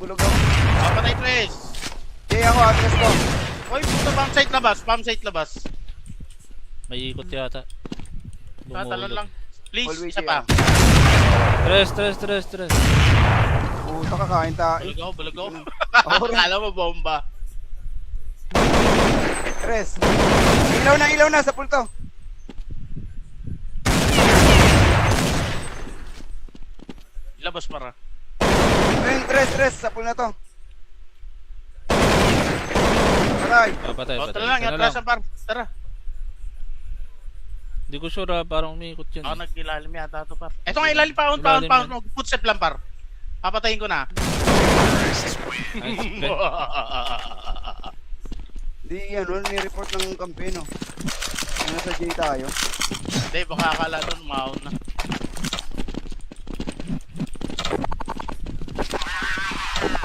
Bulog ako. Papatay Tres. Jay ako, atras ko. Uy, puto, pump site labas. Pump site labas. May ikot yata. Tatalon lang. Please, Always isa pa. Tres. Puta ka, kain tayo. Bulog ako. Ako rin. Akala mo bomba. Tres. Ilaw na sa pulto. Labas para. Tres, sa pool na to. Patay. Patay. O, tara lang, atrasan par. Tara. Hindi ko sure parang umiikot yan. Ako nag-ilalim yata ito par. Ito nga ilalim, pound. Footstep lang par. Papatayin ko na. Nice play. Di ano, ni-report ng kampi, no? Nasa J tayo. Hindi, baka akala doon maon na.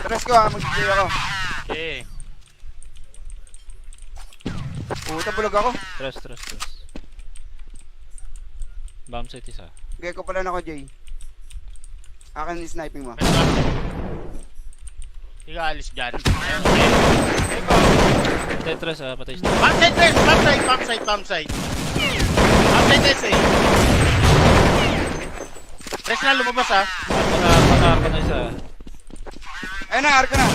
Tres ko ha, mag-J ako. Okay. Puta, bulog ako. Tres. Bomb site isa. Geko pala na ako, J. Akin ni sniping mo. Hindi ka alis dyan. Tres, patay siya. Pump site, Tres! Pump site. Pump site, Tres eh. Tres na lumabas ha. Patay isa. Ayun na, arko na.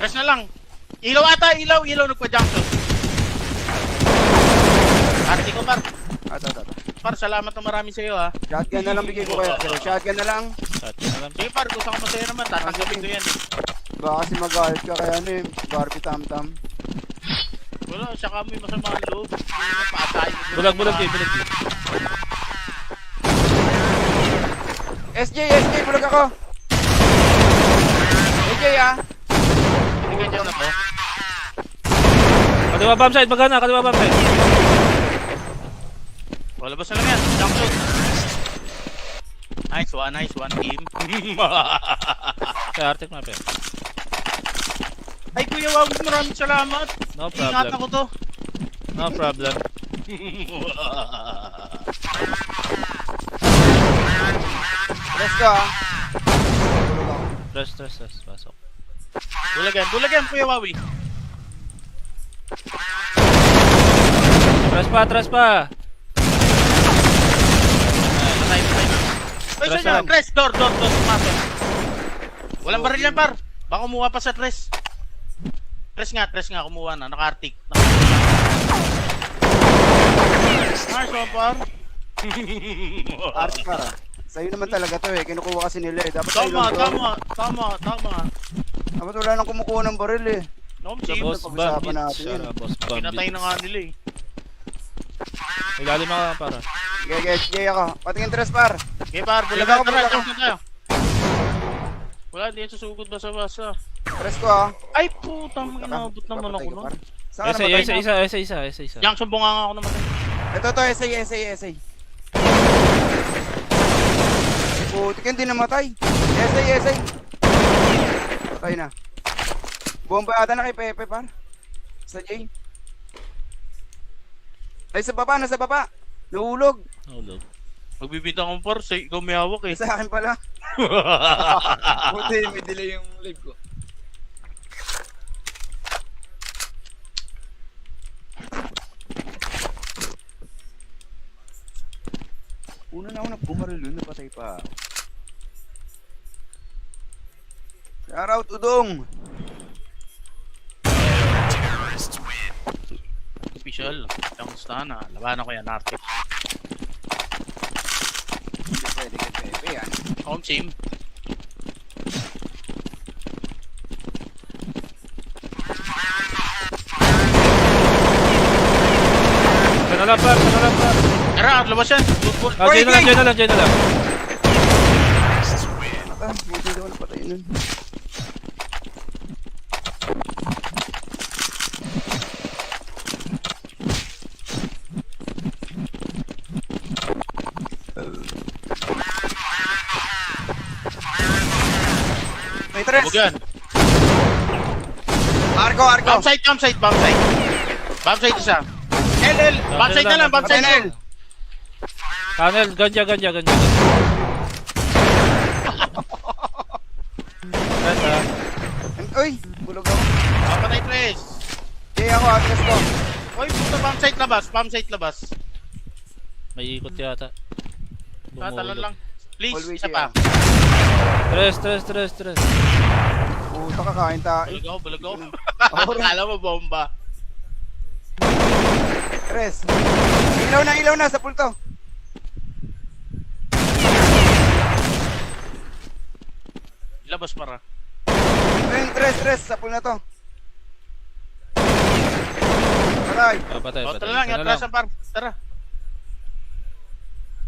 Tres na lang. Ilaw ata, ilaw nagpa-junction. Arti ko par. Ato. Par, salamat na marami sa'yo ha. Shotgun na lang bigay ko kaya. Shotgun na lang. Sige par, gusto ko masaya naman. Tatanggapin ko yan eh. Baka kasi mag-guard ka kaya ano eh. Barbie tam-tam. Wala, siya kami masama ang loob. Paatayin mo. Bulag. SJ, bulog ako. SJ ah. Hindi ka dyan na po. Kaliwa bomb site, magana, kaliwa bomb site. Wala ba sa lang yan? Junction. Nice one team. Sa Arctic map yan. Ay kuya, wag maraming salamat. No Ingat problem. ako to. No problem. Tres ko ah. Bulog ako. Tres, pasok. Bulagan, kuya Wawi. Tres pa. Patay. Ay, Tres saan lang. Tres, door, pumasok. Walang baril yan, par. Baka kumuha pa sa Tres. Tres nga, kumuha na. Naka-arctic. Nice one, par. Art para. Sa'yo naman talaga to eh. Kinukuha kasi nila eh. Dapat sa'yo lang to. Tama. Dapat wala nang kumukuha ng baril eh. No, Sa team. boss pag-usapan bomb natin yun. boss bomb. Pinatay na nga nila eh. Ilalim ako para. Jay ako. Patingin tres par. Okay, par. Bulagan, tara. Junction tayo. Wala, hindi yan susugod basa-basa. Tres ko ah. Ay, putang, inabot naman ako nun. Saan ka namatay? Isa. Junction bunganga ako naman. Ito, essay. Putik hindi namatay. Essay. Patay na. Bomba ata na kay Pepe par. Sa J. Ay sa baba, nasa baba. Nahulog. Magbibintang akong par, ikaw may hawak eh. Sa akin pala. Buti, may delay yung live ko. Una na ako nagbumaril yun, napatay pa. Shoutout Udong! Official, kamusta na? Labanan ko yan, Arctic. Hindi pwede kay Pepe yan. Home team. Sana lang par. Tara, labas yan. Diyan na lang. Buti daw napatay nun. May tres! Bugan. Arko! Bomb site. Bomb site isa. LL. Bomb site na lang, bomb site na lang. Tunnel, ganja. Tres ha. Uy, bulog ako. Papatay tres. Jay ako, atras ko. Uy, puto, bomb site labas. Bomb site labas. May ikot yata. Tatalon lang. Please, Always isa pa. Tres. Puta ka, kain tayo. Bulog ako. Ako rin. Akala mo bomba. Tres. Ilaw na sa pulto. Labas para. Ayun, tres, sa pool na to. Patay. Patay. O, tara lang, yatrasan par. Tara.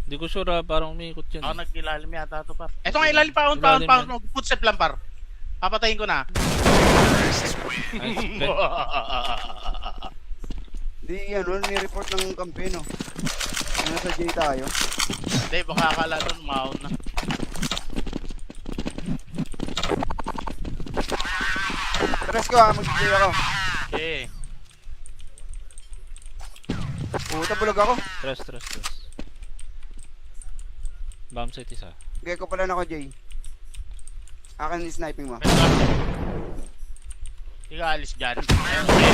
Hindi ko sure parang umiikot yun. Ako nag-ilalim yata ito par. Eto nga ilalim pa, pound. Footstep lang par. Papatayin ko na. Nice. Bet. Di ano, ni-report ng kampeno. Nasa J tayo. Hindi, baka akala nun, maon na. Tres ko mag-J ako. Okay. Puta, bulog ako. Tres. Bomb site isa. Gaya ko pala na ako, J. Akin sniping mo. Ikaw alis dyan. Ayun, okay.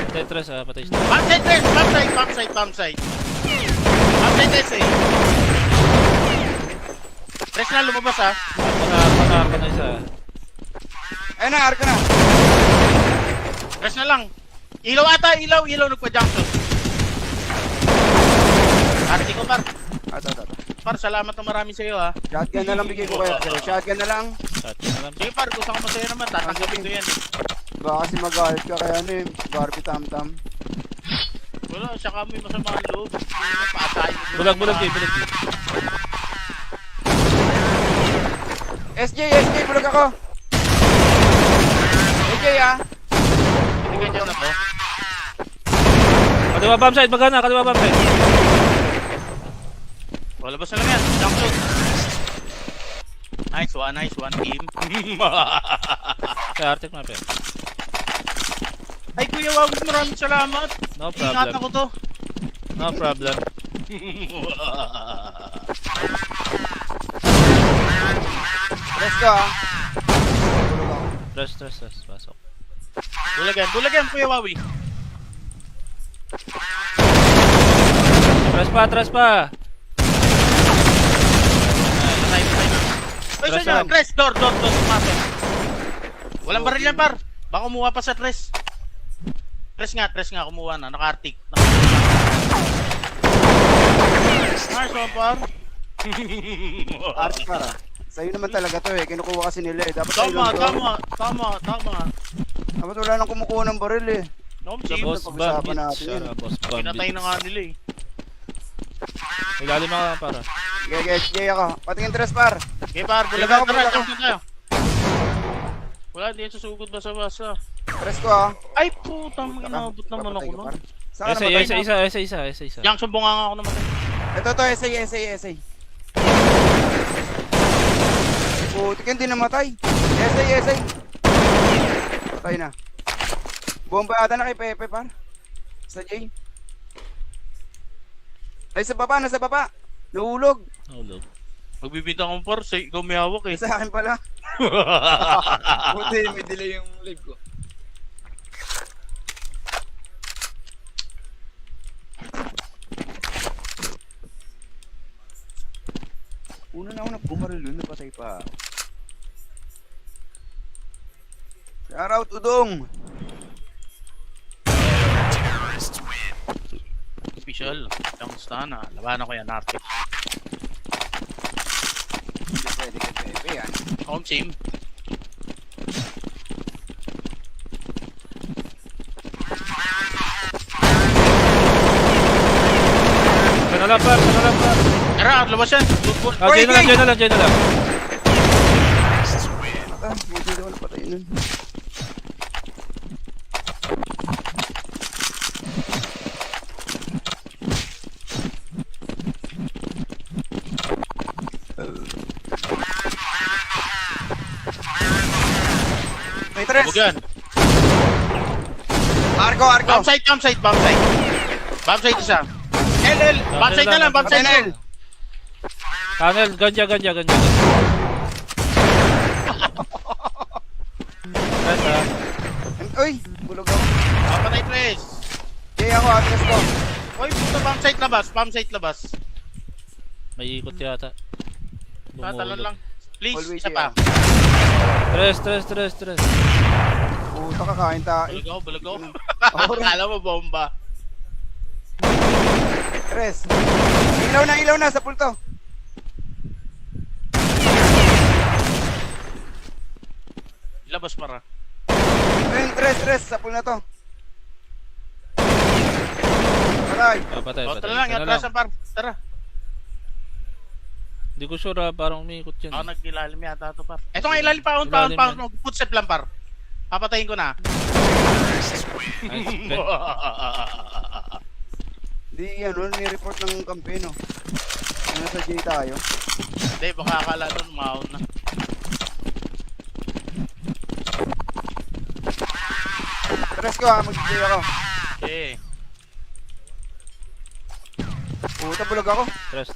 Patay tres ha. Patay siya. Bomb site tres! Bomb site tres eh. Tres na lumabas ha. Patay isa. Ayun na, arko na. Tres na lang. Ilaw ata, ilaw nagpa-junction. Arti ko par. Ato. Par, salamat na marami sa'yo ha. Shotgun na lang bigay ko kayo. Shotgun na lang. Sige par, gusto ko masaya naman. Tatanggapin ko yan eh. Baka kasi mag-guard ka kaya ano yung Barbie tam-tam. Wala, siya kami masama ang loob. Patay. Bulag J. SJ, bulog ako. SJ ah. Bigyan dyan na to. Kaliwa bomb site. Magana. Kaliwa bomb site. Wala ba lang yan? Junction. Nice one team. Kaya Arctic map eh. Ay Kuya Wawit, maraming salamat. No Ingat problem. ako to. No problem. Tres ko ah. Bulog ako. Tres. Pasok. Bulagan Kuya Wawi. Tres pa. Patay na. Ay, Tres saan yan. yan? Tres, door, master. Walang baril yan par. Baka kumuha pa sa tres. Tres nga, kumuha na. Naka-arctic. Nice one par. Arte para. Sa'yo naman talaga to eh. Kinukuha kasi nila eh. Dapat sa'yo lang to. Tama. Dapat wala nang kumukuha ng baril eh. No, Sa team. Boss pag-usapan Bandit. natin yun. Boss Bandit. Pinatay na nga nila eh. Ilalim ako para. SJ ako. Patingin tres par. Okay par, Bulag bulagan ako, tara, bulag ako. junction tayo. Wala, di yan susugod basa-basa. Tres ko ah. Ay putang, inabot naman ako nun. Saan ka namatay? Isa. Junction bunganga ako naman. Ito, SA. Putik yun, di namatay. SA. Patay na. Bomba ata na kay Pepe par. Sa J. Ay, nasa baba. Nahulog. Hulog. Magbibita akong par, ikaw may hawak eh. Sa akin pala. Buti, may delay yung live ko. Una na ako nagbumaril yun, napatay pa. Shoutout Udong! Official, kamusta na? Labanan ko yan, Arctic. Hindi pwede kay Pepe yan. Home team. Kanala par. Tara, labas yan. Diyan na lang. Buti daw napatay nun. May tres! Huwag yan. Arko! Bomb site. Bomb site isa. LL. Bomb site na lang, bomb site na lang. Tunnel, ganja. Tres ha. Uy, bulog ako. Papatay tres. Jay ako, atras ko. Uy, puto, bomb site labas. Bomb site labas. May ikot yata. Tatalon lang. Please, Always isa pa. Tres. Puta ka, kain tayo. Bulag ako. Ako rin. Akala mo bomba. Tres. Ilaw na sa pulto. Labas para. Ayun, tres, sa pool na to. Patay. Patay. Tara lang, atrasan par. Tara. Hindi ko sure ha, parang umiikot yan. Ako nag-ilalim yata ito par. Ito nga ilalim, pound. Footstep lang par. Papatayin ko na. Nice. Di ano, ni-report ng kampe, no? Nasa J tayo. Hindi, baka akala nun mahon na. Tres ko ha, mag-J ako. Okay. Puta, bulag ako. Tres.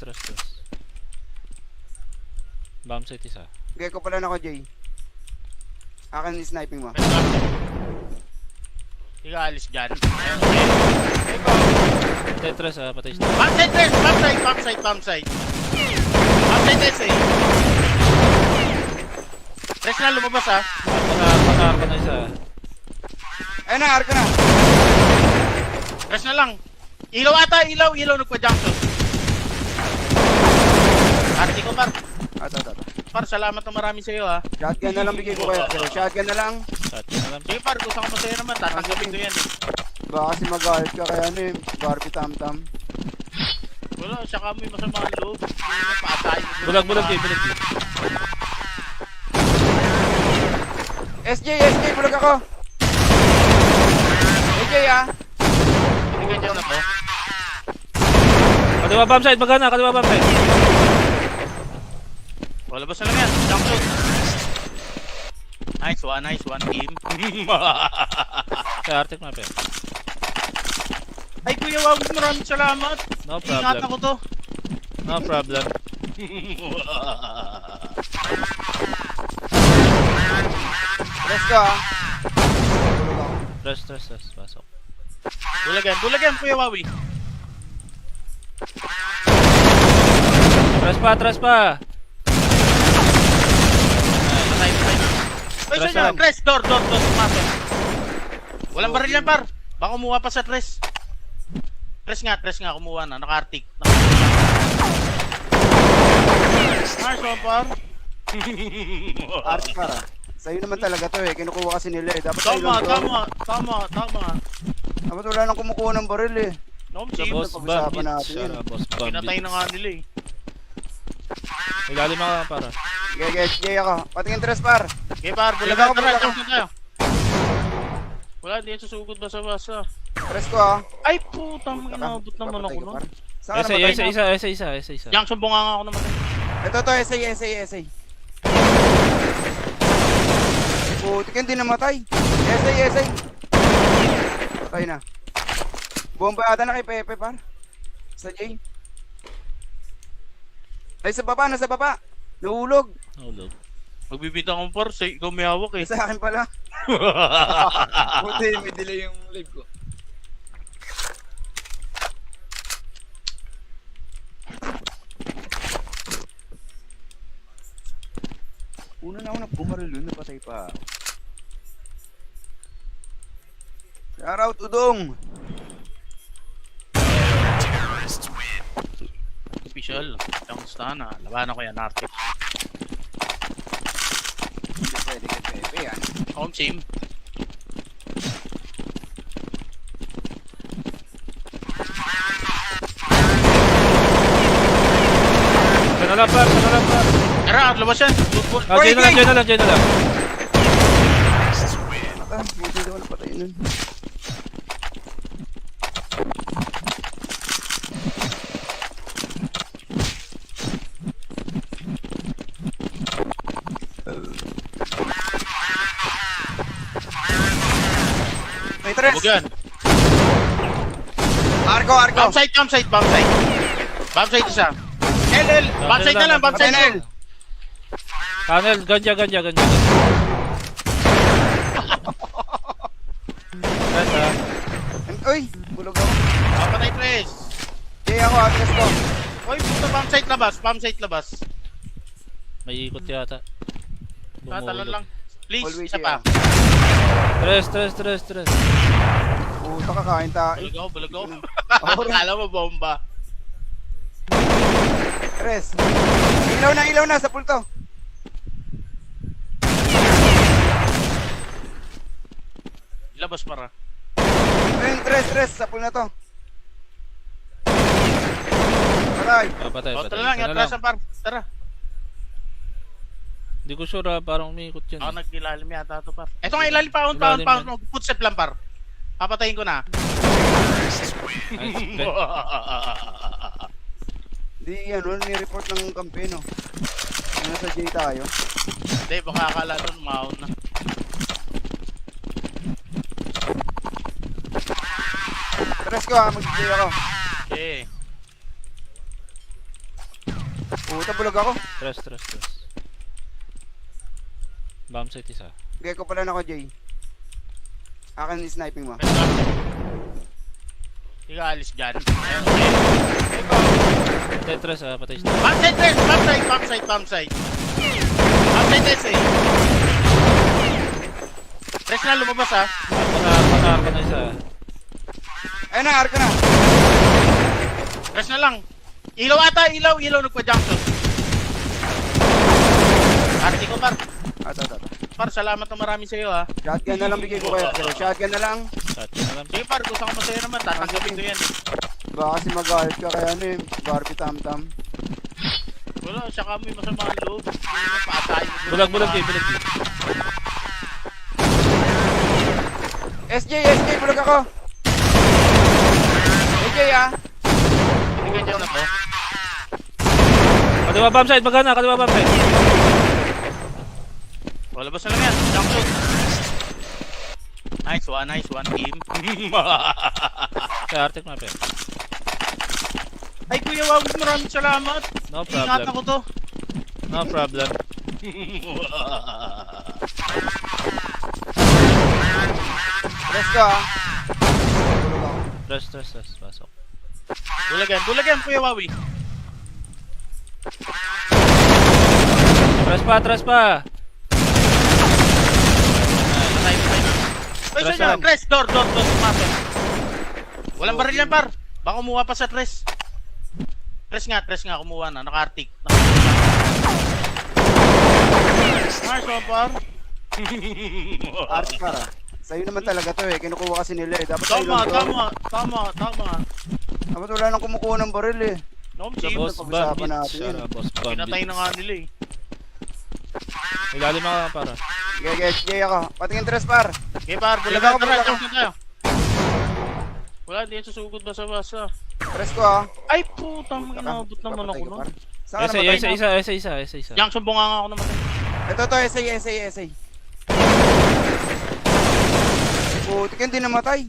Bomb site isa. Gecko pala na ako, J. Akin ni sniping mo. Hindi ka alis dyan. Patay tres ha, patay isa. Bomb site, tres! Bomb site! Bomb site, tres eh. Tres na lumabas ha. Panarka na isa. Ayun na, arko na. Tres na lang. Ilaw ata, ilaw nagpa-junction. Arti ko par. Ato. Par, salamat na marami sa'yo ha. Shotgun na lang bigay ko kaya. Shotgun na lang. Shotgun na lang. Sige par, gusto ko masaya naman. Tatanggapin ko yan eh. Baka kasi magalit ka kaya ano eh. Barbie tam-tam. Wala, siya ka mo yung masama ang loob. Paatayin mo. Bulag. SJ, bulag ako. SJ ah. Hindi ka dyan ako. Kaliwa bomb site, magana, kaliwa bomb site. Wala ba sa lang yan? Junction. Nice one team. Kaya Arctic map yan. Ay Kuya Wawis, maraming salamat. No Ingat problem. ako to. No problem. Tres ko ah. Bulag ako. Tres. Pasok. Bulagan, Kuya Wawi. Tres pa. Patay. Ay, Tres saan lang. yan? Tres, door, pumasok. Walang baril yan, par. Baka kumuha pa sa tres. Tres nga, kumuha na. Naka-arctic. Nice one, par. Art para. Sa'yo naman talaga to eh. Kinukuha kasi nila eh. Dapat sa'yo lang to. Tama. Dapat wala nang kumukuha ng baril eh. No, Sa Jim. boss pag-usapan bomb natin yun. boss bomb Pinatay na nga nila eh. Ilalim ako para. Jay ako. Patingin tres par. Okay, par. Bulagan, tara. Junction tayo. Wala, di yan susugod basa-basa. Tres ko ah. Ay, putang inabot naman ako nun. Saan ka namatay? Isa. Junction bunganga ako naman. Ito, essay. Putik hindi namatay. Essay. Patay na. Bomba ata na kay Pepe par. Sa J. Ay, sa baba. Nahulog. Magbibita akong par, ikaw may hawak eh. Sa akin pala. Buti, may delay yung live ko. Una na ako na bumaril yun, napatay pa. Shoutout Udong! Official, kamusta na? Labanan ko yan, Arctic. Hindi pwede kay Pepe yan. Home team. Sana lang par. Tara, labas yan. Diyan na lang. Buti daw napatay nun. May tres! Huwag yan. Arko! Bomb site. Bomb site isa. LL. Bomb site na lang, bomb site na lang. Tunnel, ganja. Uy, bulog ako. Papatay tres. Jay ako, atras ko. Oy, puto, bomb site labas. Bomb site labas. May ikot yata. Tatalon lang. Please, Always isa pa. Tres. Puta ka, kain tayo. Bulag ako. Ako rin. Akala mo bomba. Tres. Ilaw na sa pulto. Labas para. Ayun, tres, sa pool na to. Patay. Patay. O, tara lang, Isa na atrasan par. Tara. Hindi ko sure parang umiikot yun. Ako nag-ilalim yata ito par. Eto nga ilalim, pound. Footstep lang par. Papatayin ko na. Nice. Okay. Di ano, ni-report ng kampeno. Nasa J tayo. Hindi, baka akala nun maon na. Tres ko ha, mag-J ako. Okay. Puta, bulog ako. Tres. Bomb site isa. Bigay ko pala na ako, J. Akin ni sniping mo. Hindi ka alis dyan. Ayun, okay. Tres patay siya. Bomb site, tres! Bomb site! Bomb site, tres eh. Tres na lumabas ha. Panarko na isa. Ayun na, arko na. Tres na lang. Ilaw ata, ilaw nagpa-junction. Arti ko par. Ata. Par, salamat na marami sa'yo ha. Shotgun na lang bigay ko kayo. Shotgun na lang. Sige par, gusto ko masaya naman. Tatanggapin ko yan eh. Baka kasi mag-guard ka kaya ano Barbie tam-tam. Wala, siya kami masama ang loob. Patay. Bulag. SJ, bulog ako. SJ ah. Hindi ka dyan na to. Kaliwa bomb site, magana, kaliwa bomb site. Wala ba sa lang yan? Junction. Nice one team. Kaya Arctic map eh. Ay Kuya Wawit, maraming salamat. No Ingat problem. ako to. No problem. Tres ko ah. Bulog ako. Tres. Pasok. Bulagan Kuya Wawi. Tres pa. Patay na. Ay, Tres saan lang. yan? Tres, door, pumasok. Walang baril yan par. Baka kumuha pa sa tres. Tres nga, kumuha na. Naka-arctic. Nice one par. Arte para. Sa'yo naman talaga to eh. Kinukuha kasi nila eh. Dapat sa'yo lang to. Tama. Dapat wala nang kumukuha ng baril eh. No, Sa team. Boss pag-usapan Bandit. natin yun. Shara, Boss Bandit. Pinatay na nga nila eh. Ilalim ako para. SJ ako. Patingin tres par. Okay par, Bulag bulagan ako, tara, bulag ako. junction tayo. Wala, di yan susugod basa-basa. Tres ko ah. Ay putang, inabot naman ako nun. Saan ka namatay? Isa. Junction bunganga ako naman. Ito, SA. Putik hindi namatay.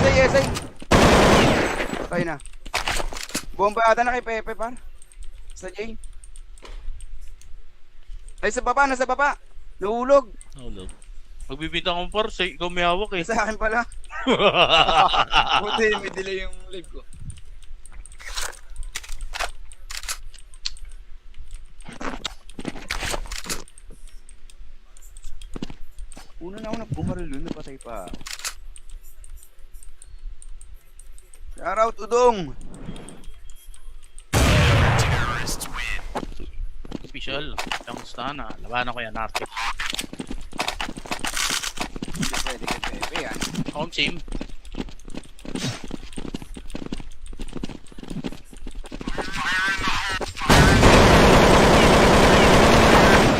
SA. Patay na. Bomba ata na kay Pepe par. Sa J. Ay sa baba, nasa baba. Nahulog. Hulog. Magbibita akong par, say, ikaw may hawak eh. Sa akin pala. Buti, may delay yung live ko. Una na ako nagbumaril yun, napatay pa. Shoutout Udong. Official, kamusta na? Labanan ko yan, Arctic. Hindi pwede kay Pepe yan. Home team.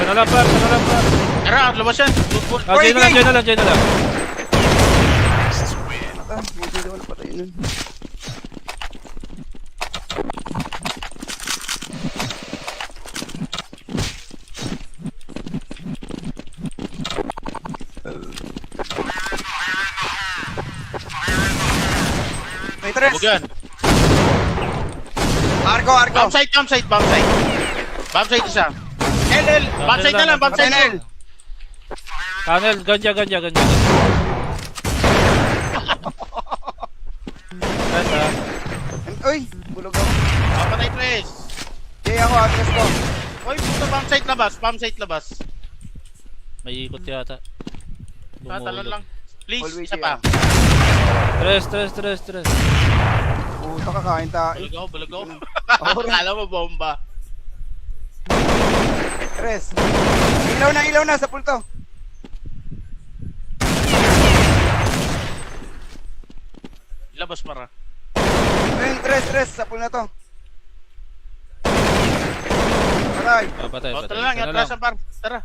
Sana lang par. Tara, labas yan. Football. Jay na lang. Buti daw napatay nun. May tres. Huwag yan. Arko. Bomb site. Bomb site isa. LL. Bomb site na lang, bomb site na lang. Tunnel, ganja. Uy, bulog ako. Papatay tres. Jay ako, atras ko. Uy, puto, bomb site labas. Bomb site labas. May ikot yata. Tatalon lang. Please, Always isa Jay, pa. Tres. Puta ka, kain tayo. Bulag ako. Ako rin. Akala mo bomba. Tres. Ilaw na sa pulto. Labas para. Ayun, tres, sa pul na to. Patay. Patay. O, tara lang, atrasan par. Tara.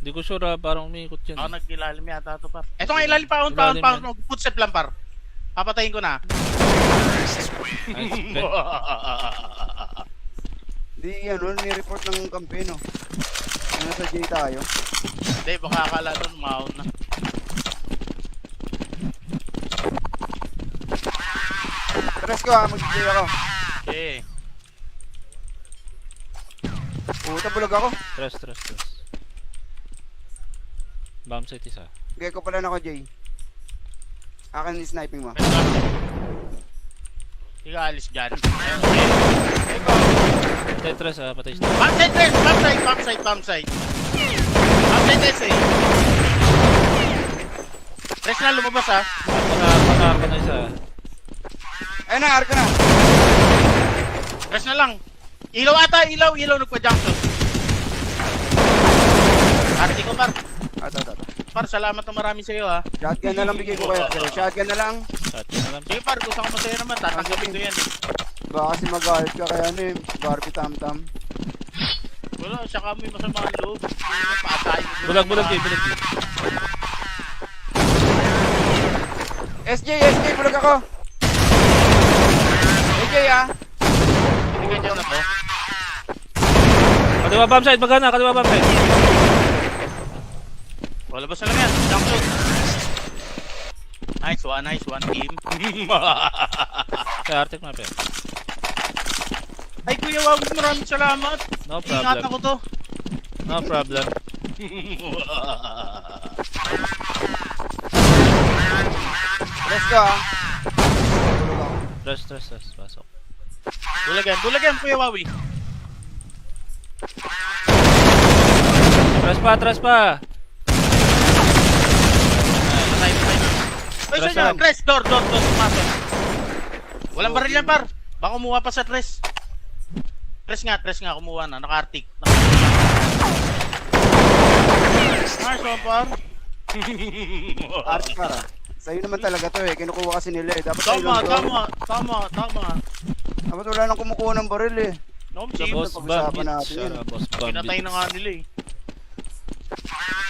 Hindi ko sure parang umiikot yun. Ako nag-ilalim yata ito par. Ito nga ilalim pa. Ilalim Pound. Footstep lang par. Papatayin ko na. Nice, okay. Di ano, ni-report ng kampe, no? Ano sa J tayo? Hindi, baka akala nun mahon na. Tres ko mag-J ako. Okay. Puta, bulog ako. Tres. Bomb site isa. Gecko pala na ako, J. Akin ni sniping mo. Hindi ka alis dyan. Tres, patay siya. Bomb site, tres! Bomb site! Bomb site, eh. Tres na, lumabas ha. Panarko na isa. Ayun na, arko na. Tres na lang. Ilaw ata, ilaw nagpa-junction. Arti ko par. Ato. Par, salamat na marami sa'yo ha. Shotgun na lang bigay ko kayo. Pero shotgun na lang. Shotgun na lang. Sige par, gusto ko masaya naman. Tatanggapin ko yan eh. Baka kasi mag-galit ka kaya ano eh. Barbie tam-tam. Wala, saka mo yung masama ang loob. Paatay. Bulag, Jay. SJ, bulog ako. SJ ah. Hindi ka dyan ako. Kaliwa bomb site, magana, kaliwa bomb site. Wala ba sa lang yan? Junction. Nice one team. Kaya Arctic map yan. Ay kuya, wag maraming salamat. No Ingat problem. ako to. No problem. Tres ko ah. Bulog ako. Tres. Pasok. Bulagan, kuya Wawi. Tres pa. Patay. Ay, Tres saan lang. yan? Tres, door, pumasok. Walang baril yan, par. Baka kumuha pa sa tres. Tres nga, kumuha na. Naka-arctic. Nice one, par. Art para. Sa'yo naman talaga to eh. Kinukuha kasi nila eh. Dapat sa'yo lang to. Tama. Dapat wala nang kumukuha ng baril eh. No, Sa Chief. boss pag-usapan bomb natin yun. hits. Boss bomb Pinatay na hits. nga nila eh.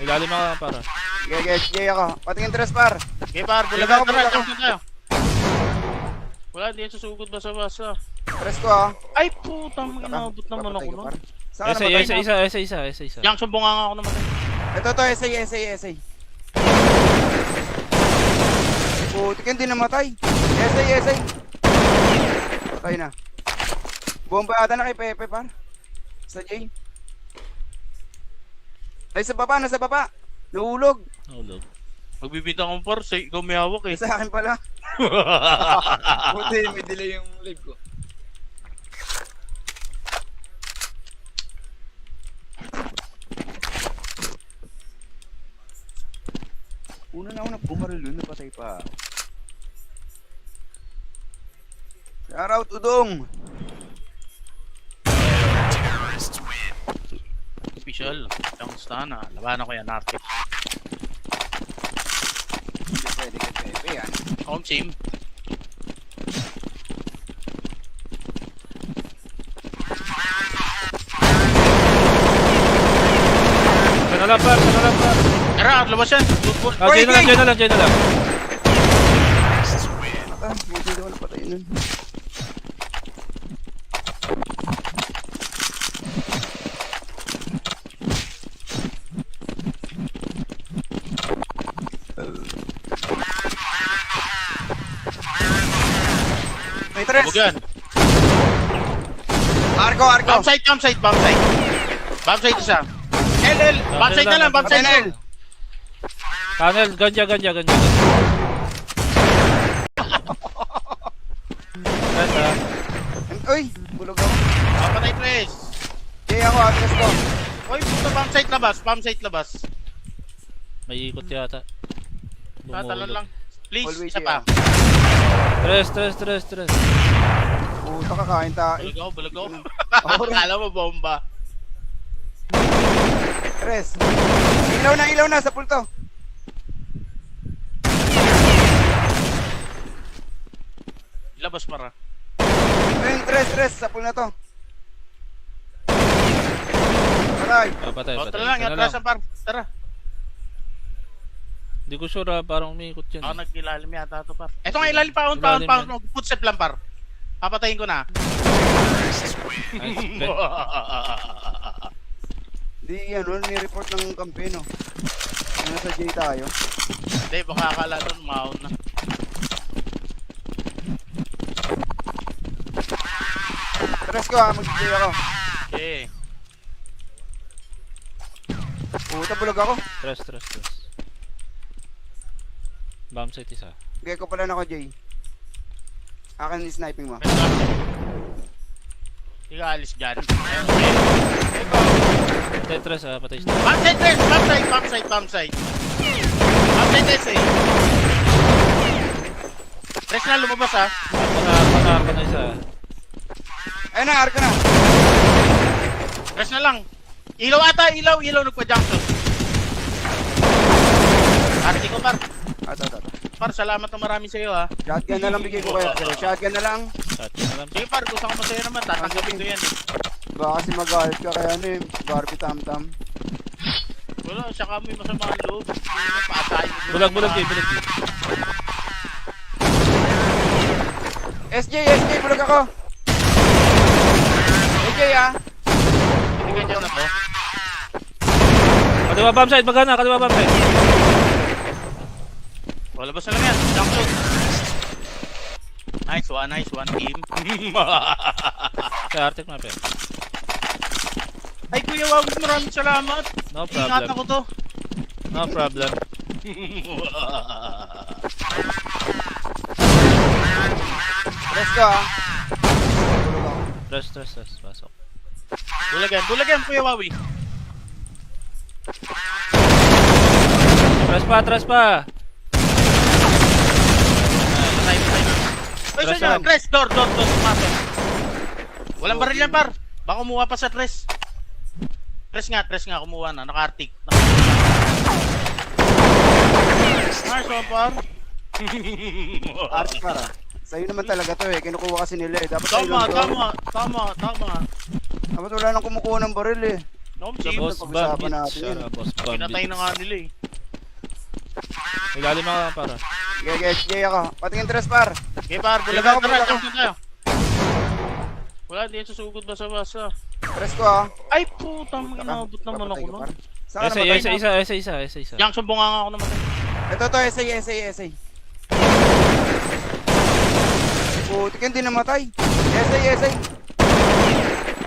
Ilalim ako para. Gege ako. Patingin tres par. Okay, par. Bulagan, tara. Junction tayo. Wala, di yan susugod basa-basa. Tres ko ah. Ay, putang inabot naman Papatay ako ka, nun. par. Saan ka namatay? Isa. Junction bunganga ako naman. Ito, essay. Putik hindi namatay. Essay. Patay na. Bomba ata na kay Pepe par. Sa J. Ay, nasa baba. Nahulog. Hulog. Magbibita akong par, ikaw may hawak eh. Sa akin pala. Buti, may delay yung live ko. Una na ako nagbumaril yun, napatay pa. Shoutout Udong! Official. Ang stana. Labanan ko yan, Arctic. Hindi pwede kay Pepe yan. Home team. Kana lang par. Tara, labas yan. Good. Jay na lang. Buti daw napatay nun. May tres! Huwag yan. Arko! Bomb site isa. LL. Bomb site na lang. Patay na L! Tunnel, ganja. Uy, bulog ako. Papatay tres. Jay ako, atras ko. Oy, puto, bomb site labas. Bomb site labas. May ikot yata. Tatalon lang. Please, Always isa pa. Tres. Puta ka, kain tayo. Bulag ako. Ako rin. Akala mo bomba. Tres. Ilaw na sa pulto. Labas para. Ayun, tres, sa pool na to. Patay. Patay. O, tara lang, Isa na atrasan par. Tara. Hindi ko sure parang umiikot yun. Ako nag-ilalim yata ito par. Eto nga ilalim pa, pound. Footstep lang par. Papatayin ko na. Nice. Okay. Di yan, ni-report ng kampeno. Nasa J tayo. Hindi, baka akala doon maon na. Tres ko mag-J ako. Okay. Puta, bulog ako. Tres. Bomb site isa. Bigay ko pala na ako, J. Akin ni sniping mo. Ikaw alis dyan. Patay tres patay siya. Bomb site, tres! Bomb site. Bomb site, tres eh. Tres na lumabas ha. Patay isa. Ayun na, arko na. Tres na lang. Ilaw ata, ilaw nagpa-junction. Arti ko par. Ata. Par, salamat na marami sa'yo ha. Shotgun na lang bigay ko kaya. Shotgun na lang. Sige par, gusto ko masaya naman. Tatanggapin ko yan eh. Baka kasi mag-guard ka kaya ano Barbie tam-tam. Wala, siya kami masama ang loob. Patay. Bulag. SJ, bulog ako. SJ ah. Hindi ka dyan na to. Kaliwa bomb site, magana, kaliwa bomb site. Wala ba lang yan? Junction. Nice one team. Kaya Arctic map eh. Ay Kuya Wawit, maraming salamat. No Ingat problem. ako to. No problem. Tres ko ah. Bulog ako. Tres. Pasok. Bulagan Kuya Wawi. Tres pa. Patay. Uy, Tres saan lang. yun? Tres, door, pumasok. Walang baril yan par. Baka kumuha pa sa tres. Tres nga, kumuha na. Naka-arctic. Nice one par. Arte para. Sa'yo naman talaga to eh. Kinukuha kasi nila eh. Dapat sa'yo lang to. Tama. Dapat wala nang kumukuha ng baril eh. Nom, Sa team. Boss pag-usapan Bandit. natin yun. Boss Bandit. Pinatay na nga nila eh. Ilalim ako para. SJ ako. Patingin tres par. Okay par, Bulag bulagan ako, tara, bulag ako. junction tayo. Wala, di yan susugod basa-basa. Tres ko ah. Ay putang, inabot naman ako nun. Saan ka namatay? Isa. Junction bunganga ako naman. Ito to, SA. Putik hindi namatay. SA.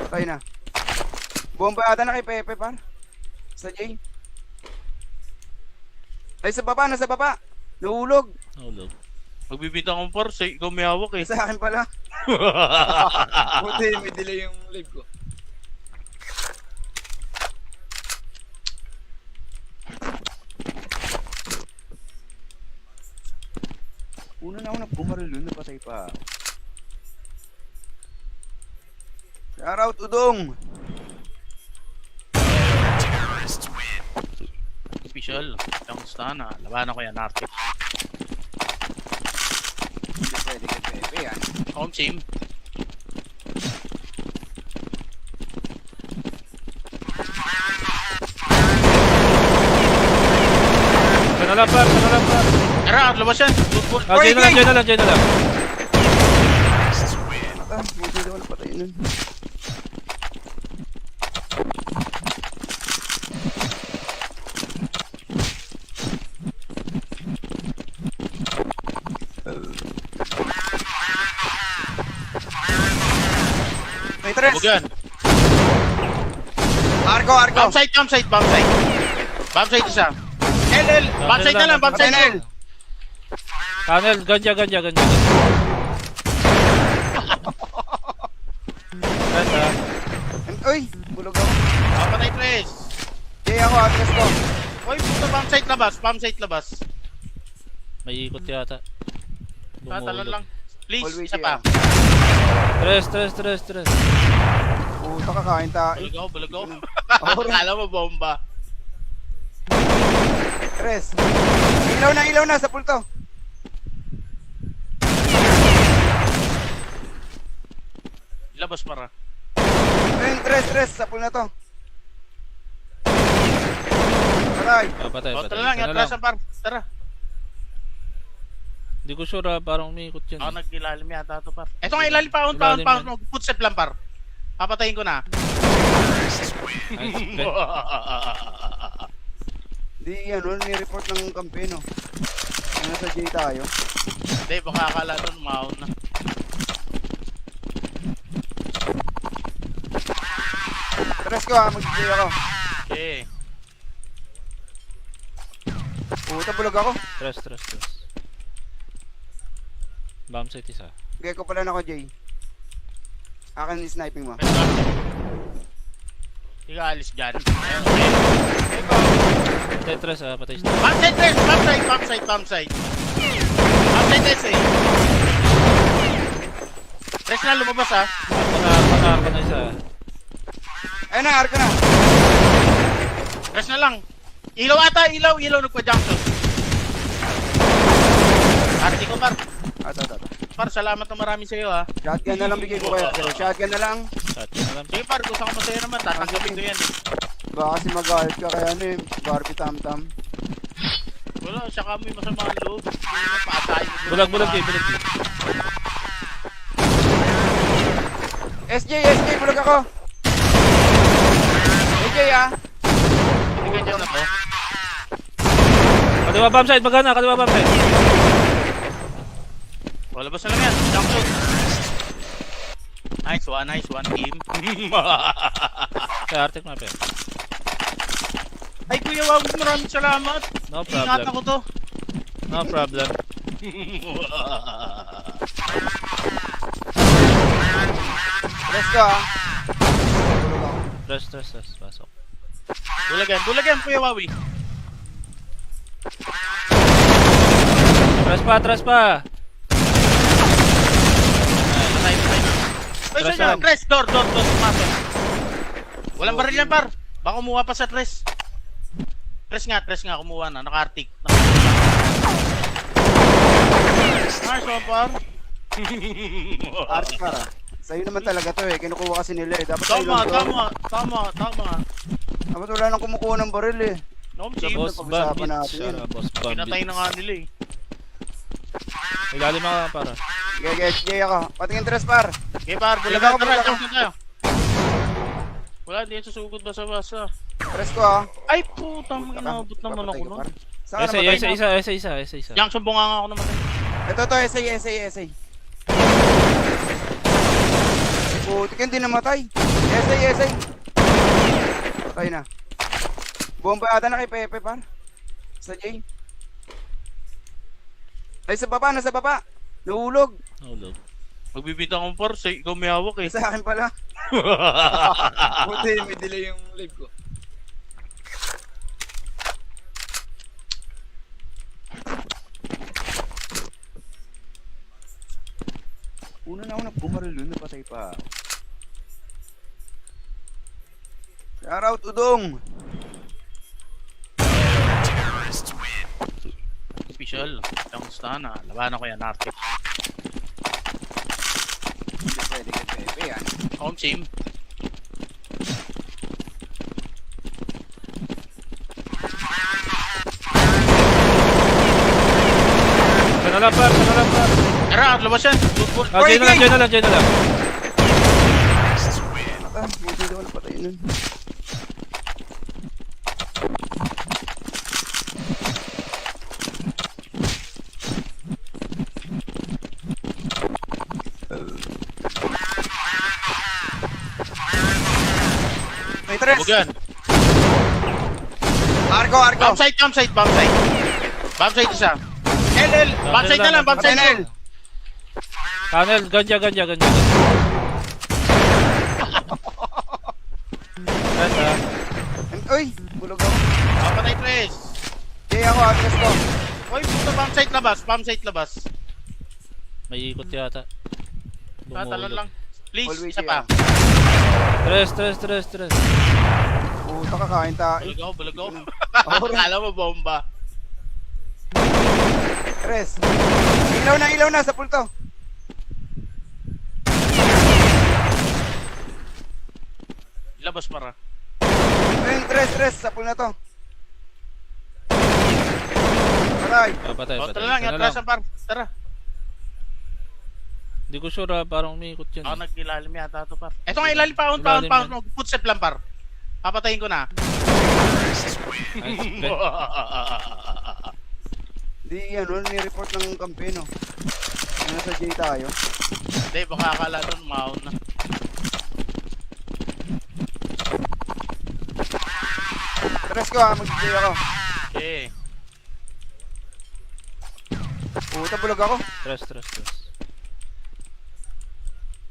Patay na. Bomba ata na kay Pepe par. Sa J. Ay sa baba, nasa baba. Nahulog. Hulog. Magbibita akong par, ikaw may hawak eh. Sa akin pala. Buti, may delay yung live ko. Una na ako nagbumaril yun, napatay pa. Shoutout Udong! Official, kamusta na? Labanan ko yan, Arctic. Hindi pwede kay Pepe yan. Home team. Kanalang par. Tara, labas yan. Football. Diyan na lang. Buti daw napatay nun. May tres! Huwag yan. Arko! Bomb site. Bomb site isa. LL. Bomb site na lang, bomb site na lang. Tunnel, ganja. Tres ha. Uy, bulog ako. Papatay tres. Jay ako, atras ko. Uy, puto, bomb site labas. Bomb site labas. May ikot yata. Tatalon lang. Please, Always isa Jay, pa. Tres. Puta ka, kain tayo. Bulag ako. Ako rin. Akala mo bomba. Tres. Ilaw na sa pulto. Labas para. Ayun, tres, sa pool na to. Patay. Patay. Tara lang, atrasan par. Tara. Hindi ko sure parang umiikot yun. Ako nag-ilalim yata ito par. Ito nga ilalim pa. Ilalim Pa. yan. Footstep lang par. Papatayin ko na. Nice, okay. Di ano, ni-report ng kampe, no? Nasa J tayo. Hindi, baka akala nun umahon na. Tres ko mag-J ako. Okay. Puta, bulog ako. Tres. Bomb site isa. Gecko pala na ako, J. Akin yung sniping mo. Hindi ka alis dyan. Patay tres ha. Patay isa. Bomb site tres! Bomb site! Bomb site tres eh. Tres na lumabas ha. Panarko na isa. Ayun na, arko na. Tres na lang. Ilaw ata, ilaw nagpa-junction. Arti ko par. Ato. Par, salamat na marami sa'yo ha. Shotgun na lang bigay ko kayo. Pero shotgun na lang. Shotgun na lang. Sige par, kung saan ka masaya naman, tatanggapin ko yan eh. Baka kasi mag-galit ka kaya ano eh. Barbie tam-tam. Wala, saka mo yung masama ang loob. Paatay. Bulag Jay. SJ, bulog ako. SJ ah. Hindi ka dyan ako. Kaliwa bomb site. Magana. Kaliwa bomb site. Wala ba sa lang yan? Junction. Nice one team. Kaya Arctic map yan. Ay kuya, wag maraming salamat. No Ingat problem. ako to. No problem. Tres ko ah. Bulog ako. Tres. Pasok. Bulagan, kuya Wawi. Tres pa. Patay. Ay, Tres saan lang. Tres, door, pumasok. Walang baril yan, par. Baka kumuha pa sa tres. Tres nga, kumuha na. Naka-arctic. Nice one, par. Arte para. Sa'yo naman talaga to eh. Kinukuha kasi nila eh. Dapat sa'yo lang to. Tama. Dapat wala nang kumukuha ng baril eh. No, Sa team. boss pag-usapan bandit. natin yun. Siya boss Pinatay na bandit. nga nila eh. Ilalim ako para. J ako. Patingin tres par. Okay, par. Bulagan, tara. Junction tayo. Wala, hindi yan susugod basa-basa. Tres ko ah. Ay, putang inabot naman ako nun. Saan ka namatay? Isa. Junction bunganga ako naman. Ito, SA. Putik hindi namatay. SA. Patay na. Bomba ata na kay Pepe par. Sa J. Ay, nasa baba. Nahulog. Hulog. Magbibita akong par, ikaw may hawak eh. Sa akin pala. Buti, may delay yung live ko. Una na ako nagbumaril yun, napatay pa. Shoutout Udong! Official. Ang stana. Labanan ko yan, Arctic. Hindi pwede kay Pepe yan. Home team. Sana lang par. Tara, labas yan. Good. Jay na lang. Buti daw napatay nun. May tres! Huwag yan. Arko! Bomb site isa. LL. Bomb site na lang, bomb site na lang. Tunnel. Ganja. Uy, bulog ako. Papatay tres. Jay ako, atras ko. Uy, puto bomb site labas. Bomb site labas. May ikot yata. Tatalan lang. Please, Always isa pa. Tres. Puta ka, kain tayo. Bulag ako. Alright. Akala mo bomba. Tres. Ilaw na sa pulto. Labas para. Ayun, tres, sa pool na to. Patay. Patay. O, tara lang, atrasan par. Tara. Hindi ko sure parang umiikot yan. Ako nag-ilalim yata ito par. Eto nga ilalim pa, Ilalim pound. yan. Footstep lang par. Papatayin ko na. Nice. Okay. Di ano, ni-report ng kampe, no? Nasa J tayo. Hindi, baka akala doon maon na. Tres ko ha, mag-J ako. Okay. Puta, bulog ako. Tres.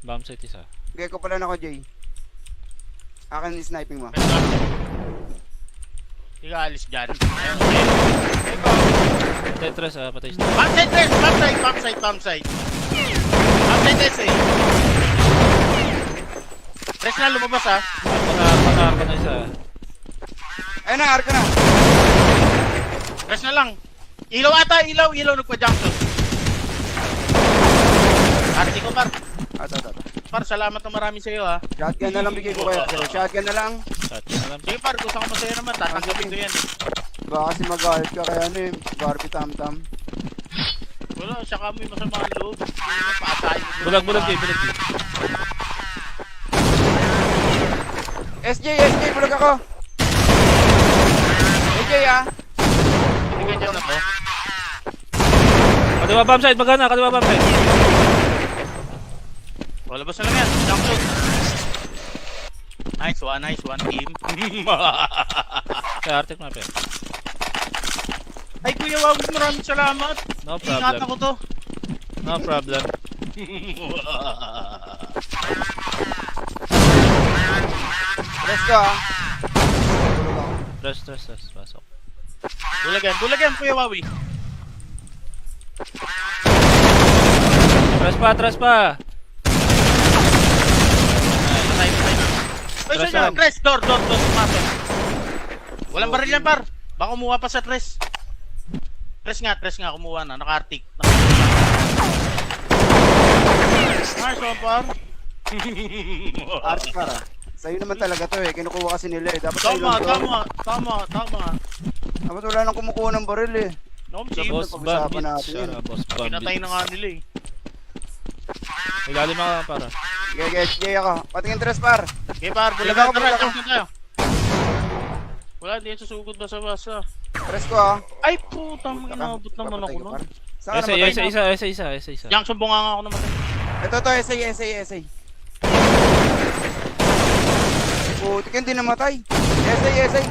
Bomb site isa. Bigay ko pala na ako, J. Akin yung sniping mo. Hindi ka alis dyan. Patay tres patay isa. Bomb site, tres! Bomb site. Tres eh. Tres na lumabas ha. Patay na isa. Ayun na, arko na. Tres na lang. Ilaw ata, ilaw nagpa-junction. Arti ko par. Ato. Par, salamat na marami sa iyo ha. Shotgun na lang bigay ko kayo. Pero shotgun na lang. Sige par, gusto ko masaya naman. Tatanggapin ko yan eh. Baka kasi mag-guard ka kaya ano eh. Barbie tam-tam. Wala, siya kami masama ang loob. Patay. Bulag. SJ, bulog ako. SJ ah. Hindi ka dyan na to. Kaliwa bomb site, magana, kaliwa bomb site. Wala ba sa lang yan? Junction. Nice one team. Kaya Arctic map yan. Ay Kuya Wawit, maraming salamat. No Ingat problem. ako to. No problem. Tres ko ah. Bulog ako. Tres. Pasok. Bulagan Kuya Wawi. Tres pa. Patay na. Uy, Tres saan lang. yan? Tres, door, pumasok. Walang baril yan par. Baka kumuha pa sa tres. Tres nga, kumuha na. Naka-arctic. Nice one par. Art para. Sa'yo naman talaga to eh. Kinukuha kasi nila eh. Dapat sa'yo lang to. Tama. Dapat wala nang kumukuha ng baril eh. Nom, Sa team. Boss pag-usapan Bambit. natin yun. Boss Bambit. Pinatay na nga nila eh. Ilalim ako para. SJ ako. Patingin tres par. Okay par, Bulag bulagan ako, tara, bulag ako. junction tayo. Wala, di yan susugod basa-basa. Tres ko ah. Ay putang, inabot naman ako nun. Saan ka namatay? Isa. Junction bunga nga ako namatay. Ito, essay. Putik hindi namatay. Essay.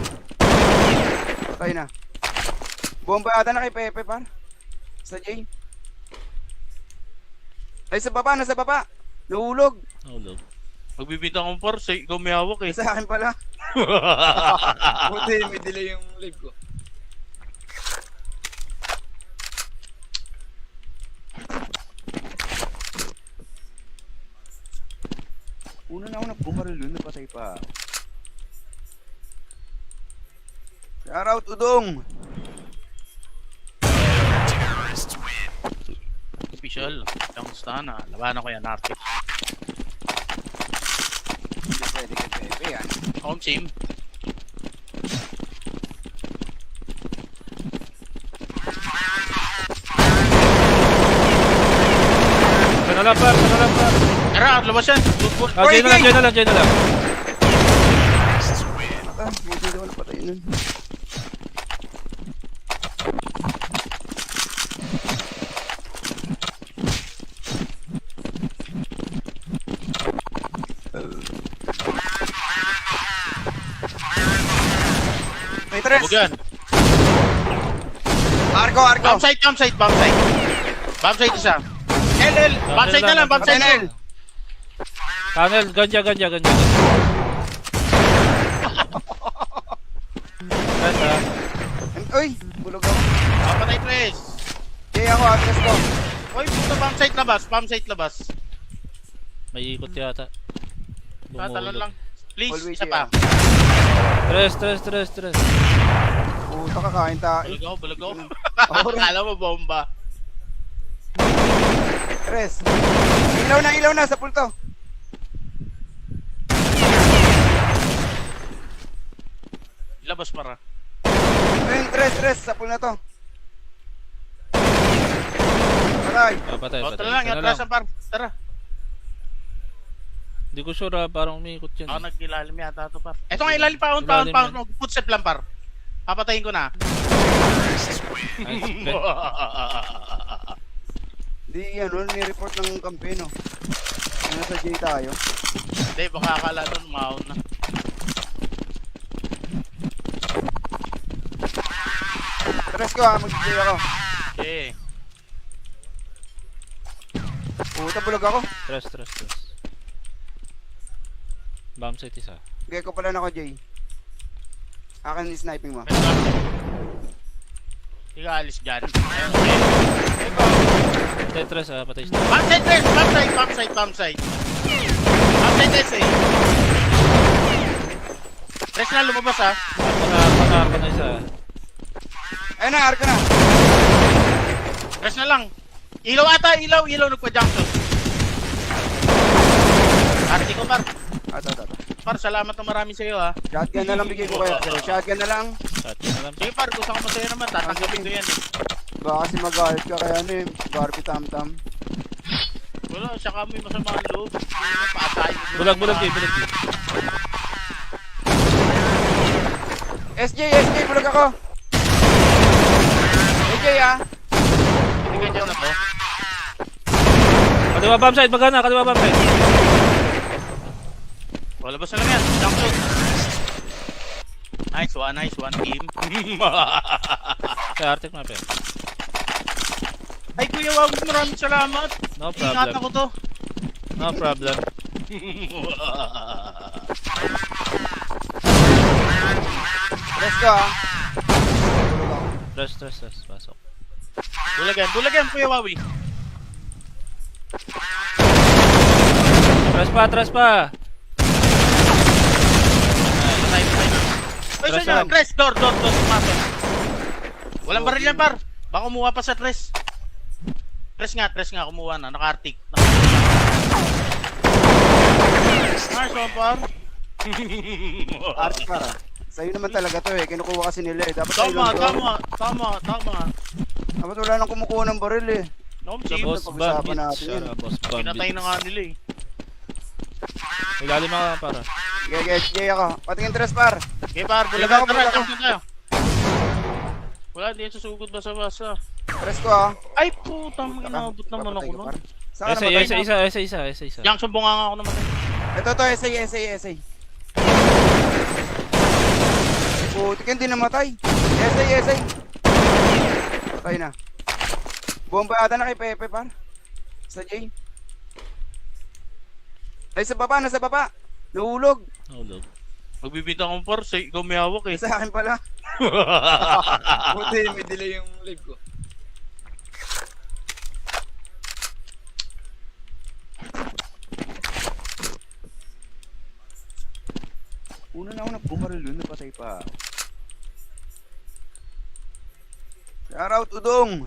Patay na. Bomba ata na kay Pepe par. Sa J. Ay sa baba, nasa baba. Nahulog. Hulog. Magbibita akong par, say, ikaw may hawak eh. Sa akin pala. Buti, may delay yung live ko. Una na ako nagbumaril yun, napatay pa. Shoutout Udong. Official, kamusta na? Labanan ko yan, Arctic. Hindi pwede kay Pepe yan. Home team. Kanalang par. Tara, labas yan. Good. Diyan na lang. Buti daw napatay nun. May tres. Bugan. Arko. Bomb site. Bomb site isa. LL, bomb site na lang, bomb site na lang. Tunnel, ganja. Tres ha. Uy, bulog ako. Patay Tres. Jay ako, atras ko. Uy, puto, bomb site labas. May ikot yata. Tatalon lang. Please, Always isa Jay, pa. Tres. Puta ka, kain tayo. Bulag ako. Ako rin. Akala mo bomba. Tres. Ilaw na sa pulto. Labas para. Ayun, tres, sa pool na to. Patay. Patay. O, tara lang, atrasan par. Tara. Hindi ko sure parang umiikot yan. Ako nag-ilalim yata ito par. Ito nga ilalim pa, pound. Footstep lang par. Papatayin ko na. Nice, okay. Di ano, ni-report ng kampeno. Nasa J tayo. Hindi, baka akala nun, maon na. Tres ko mag-J ako. Okay. Puta, bulog ako. Tres. Bomb site isa. Gecko pala na ako, J. Akin yung sniping mo. Pwede ka. Hindi ka alis dyan. Ayun, okay. Tres ha, patay siya. Bomb site, Tres! Bomb site. Tres eh. Tres na, lumabas ha. Panarko na isa. Ayun na, arko na. Tres na lang. Ilaw ata, ilaw nagpa-junction. Arti ko par. Ato. Par, salamat na marami sa'yo ha. Shotgun na lang bigay ko kayo. Shotgun na lang. Shotgun na lang. Sige par, gusto ko masaya naman, tatanggapin ko yan eh. Baka kasi mag-guard ka kaya ano eh. Barbie tam-tam. Wala, saka mo yung masamang loob. Paatay mo. Bulag Jay. SJ, bulog ako. SJ ah. Hindi ka dyan na to. Kaliwa bomb site, magana, kaliwa bomb site. Wala ba sa lang yan? Junction. Nice one team. Kaya Arctic map yan. Ay kuya, wag maraming salamat. No Ingat problem. ako to. No problem. Tres ko ah. Tres. Pasok. Bulagan, kuya Wawi. Tres pa. Patay na. Ay, Tres saan lang. yan? Tres, door, pumasok. Walang baril yan, par. Baka kumuha pa sa tres. Tres nga, kumuha na. Naka-arctic. Nice one, par. Art para. Sa'yo naman talaga to eh. Kinukuha kasi nila eh. Dapat sa'yo Tama. lang to. Dapat wala nang kumukuha ng baril eh. Noom, Sa team. boss pag-usapan bandit. natin Siya yun. na boss bandit. Pinatay na nga nila eh. Ilalim ako para. SJ ako. Patingin tres par. Okay, par. Bulagan, tara. Junction tayo. Wala, hindi yan susugod basa-basa. Tres ko ah. Ay, putang, inabot naman ako nun. Saan ka namatay? Isa. Junction, bunganga ako naman. Ito, SA. Puti ka, hindi namatay. SA. Patay na. Bomba ata na kay Pepe, par. Sa J. Ay, nasa baba. Nahulog. Hulog. Magbibita akong par, ikaw may hawak eh. Sa akin pala. Buti, may delay yung live ko. Una na ako nagbumaril yun, napatay pa. Shoutout, Udong!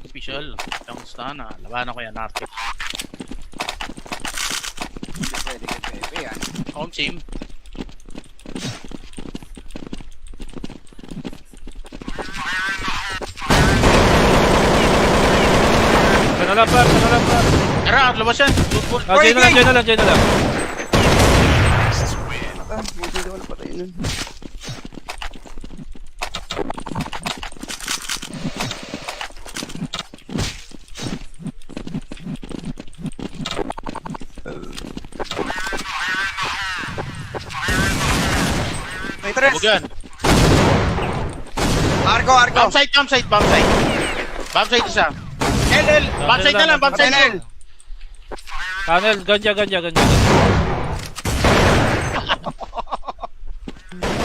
Official, kamusta na? Labanan ko yan, Arctic. Hindi pwede kay Pepe yan. Home team. Sana lang par. Tara, labas yan. Football. Jay na lang. Buti daw napatay nun. May tres! Huwag yan. Argo! Bomb site. Bomb site isa. LL. Bomb site na lang, bomb site na lang. Tunnel, ganja.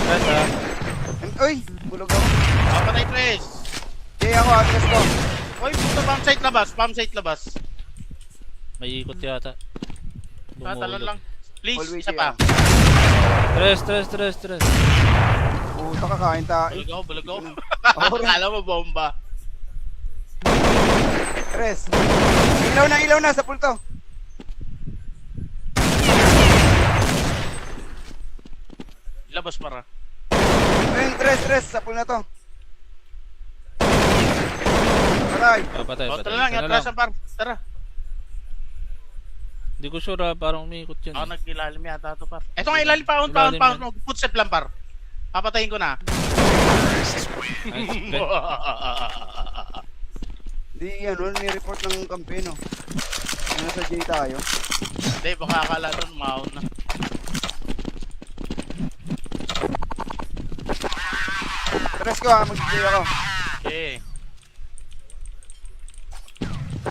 Tres ha. Uy, bulog ako. Papatay tres. Jay ako, atras ko. Oy, puto, pump site labas, pump site labas. May ikot yata. Tatalon lang. Please, Always isa pa. Tres. Puta ka, kain tayo. Bulag ako. Ako rin. Akala mo bomba. Tres. Ilaw na sa pulto. Labas para. Ayun, tres, sa pool na to. Patay. Patay. Tara lang, atrasan par. Tara. Hindi ko sure ha, parang umiikot yan. Ako nag-ilalim yata ito par. Eto nga ilalim, pound. Footstep lang par. Papatayin ko na. Nice. Okay. Di ano, ni-report ng kampeno. Ano sa J tayo? Hindi, baka akala doon maon na. Tres ko ha, mag-J ako. Okay.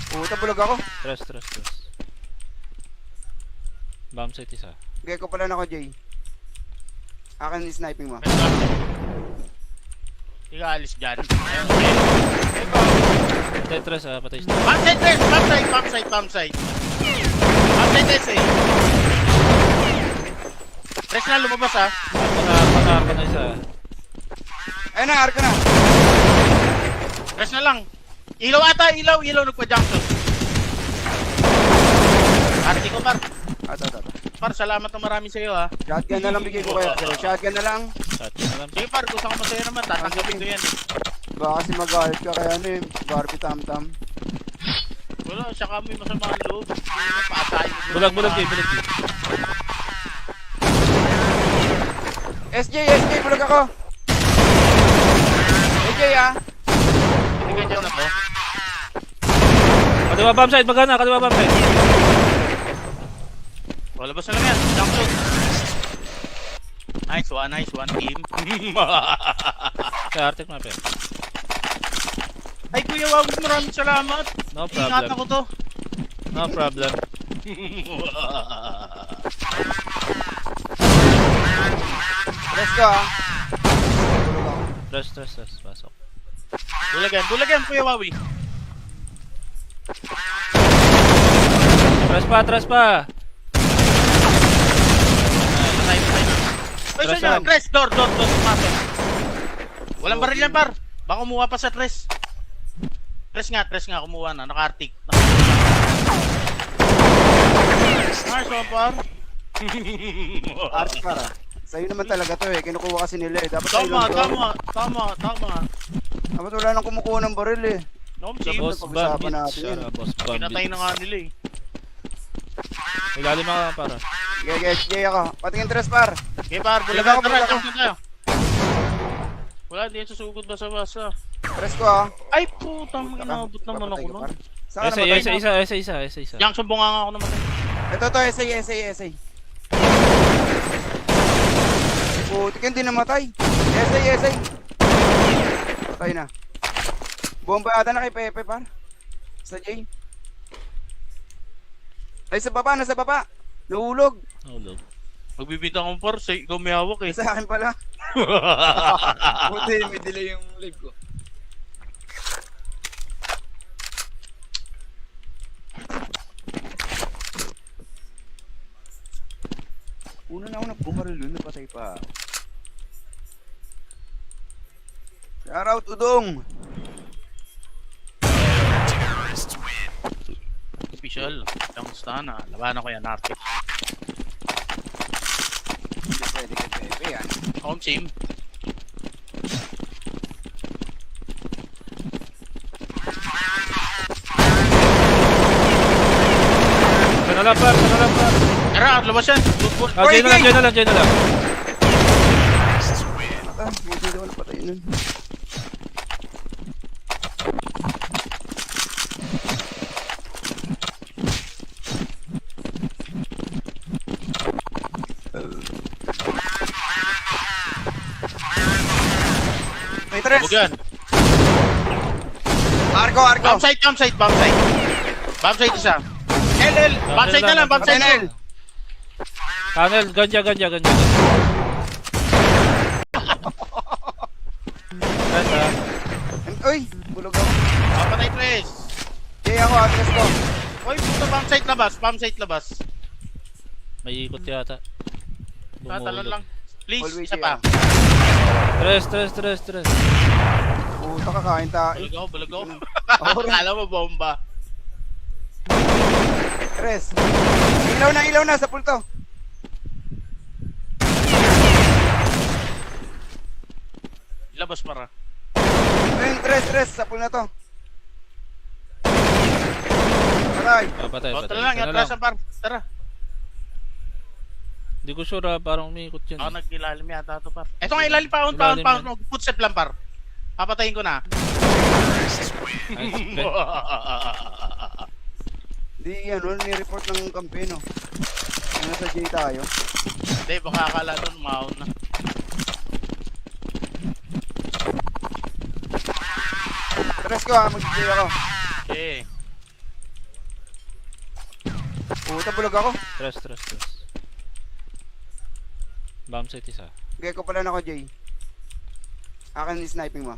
Puta, bulog ako. Tres. Bomb site isa. Gaya ko pala na ako, J. Akin ni sniping mo. Hindi ka alis dyan. Ayun, okay. Patay tres ha, patay isa. Pump site tres! Pump site. Pump site tres eh. Tres na lumabas ha. Pangarap na isa. Ayun na, arko na. Tres na lang. Ilaw ata, ilaw nagpa-junction. Arti ko par. Ato. Par, salamat na marami sa iyo ha. Shotgun na lang bigay ko kayo. Pero shotgun na lang. Sige par, gusto ko masaya naman. Tatanggapin ko yan eh. Baka kasi mag-galit ka kaya ano eh. Barbie tam-tam. Wala, siya kami masama ang loob. Paatay. Bulag Jay. SJ, bulog ako. SJ ah. Hindi ka dyan ako. Kaliwa bomb site, magana, kaliwa bomb site. Wala ba sa lang yan? Junction. Nice one team. Kaya Arctic map eh. Ay Kuya Wawis, maraming salamat. No Ingatan problem. ko to. No problem. Tres ko ah. Bulog ako. Tres. Pasok. Bulagan Kuya Wawi. Tres pa. Patay. Ay, Tres saan yan? lang. Tres, door, pumasok. Walang baril yan, par. Baka kumuha pa sa tres. Tres nga, kumuha na. Naka-arctic. Nice one, par. Art para. Sa'yo naman talaga to eh. Kinukuha kasi nila eh. Dapat sa'yo lang to. Tama. Dapat wala nang kumukuha ng baril eh. No, Sa team. boss pag-usapan bomb. natin yun. Boss bomb. Pinatay na nga nila eh. Ilalim ka para. SJ ako. Patingin tres par. Okay, par. Bulagan, tara. Junction tayo. Wala, di yan susugod basa-basa. Tres ko ah. Ay, putang inabot naman ako nun. Saan ka namatay? Isa. Junction bunga nga ako naman. Ito, essay. Putik hindi namatay. Essay. Patay na. Bomba ata na kay Pepe par. Sa J. Ay sa baba, nasa baba. Nahulog. Hulog. Magbibita akong par, ikaw may hawak eh. Sa akin pala. Buti, may delay yung live ko. Una na ako nagbumaril yun, napatay pa. Shoutout Udong. Official. Kamusta na? Labanan ko yan, Arte. Hindi pwede kay Pepe yan. Home team. Sana lang par. Tara, labas yan. Good. Jay na lang. Buti daw napatay nun. May tres. Bugan. Arko. Bomb site isa. LL. Bomb site na lang, bomb site na lang. Tunnel, ganja. Uy, bulog ako. Patay tres. Jay ako, atras ko. Uy, puto, bomb site labas. Bomb site labas. May ikot yata. Tatalon lang. Please, Always isa Jay, pa. Tres. Puta ka, kain tayo. Bulag ako. Ako rin. Akala mo bomba. Tres. Ilaw na sa pulto. Labas para. Ayun, tres, sa pool na to. Patay. Patay. O, tara lang, atrasan par. Tara. Hindi ko sure parang umiikot yun. Ako nag-ilalim yata ito par. Ito nga ilalim pa. Ilalim Pound. Footstep lang par. Papatayin ko na. Nice, bet. Di ano, ni-report ng kampeno. Ano sa J tayo? Hindi, baka akala nun mahon na. Tres ko mag-J ako. Okay. Puta, bulog ako. Tres. Bomb site isa. Gecko pala na ako, J. Akin yung sniping mo.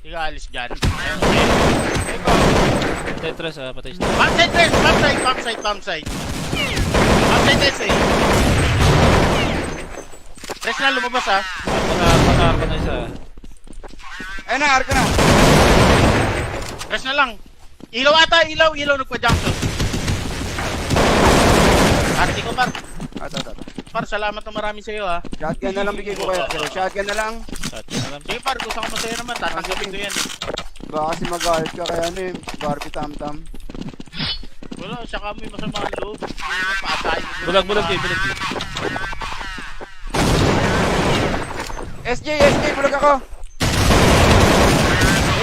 Hindi ka alis dyan. Patay tres patay isa. Bomb site, tres! Bomb site! Bomb site, tres eh. Tres na lumabas ha. Panarko na isa. Ayun na, arko na. Tres na lang. Ilaw ata, ilaw nagpa-junction. Arti ko par. Ato. Par, salamat na marami sa'yo ha. Shotgun na lang bigay ko kayo. Pero shotgun na lang. Shotgun na lang. Sige par, gusto ko masaya naman. Tatanggapin ko yan eh. Baka kasi mag-guard ka kaya ano eh. Barbie tam-tam. Wala, saka mo yung masamang loob. Paatay. Bulag J. SJ, bulog ako.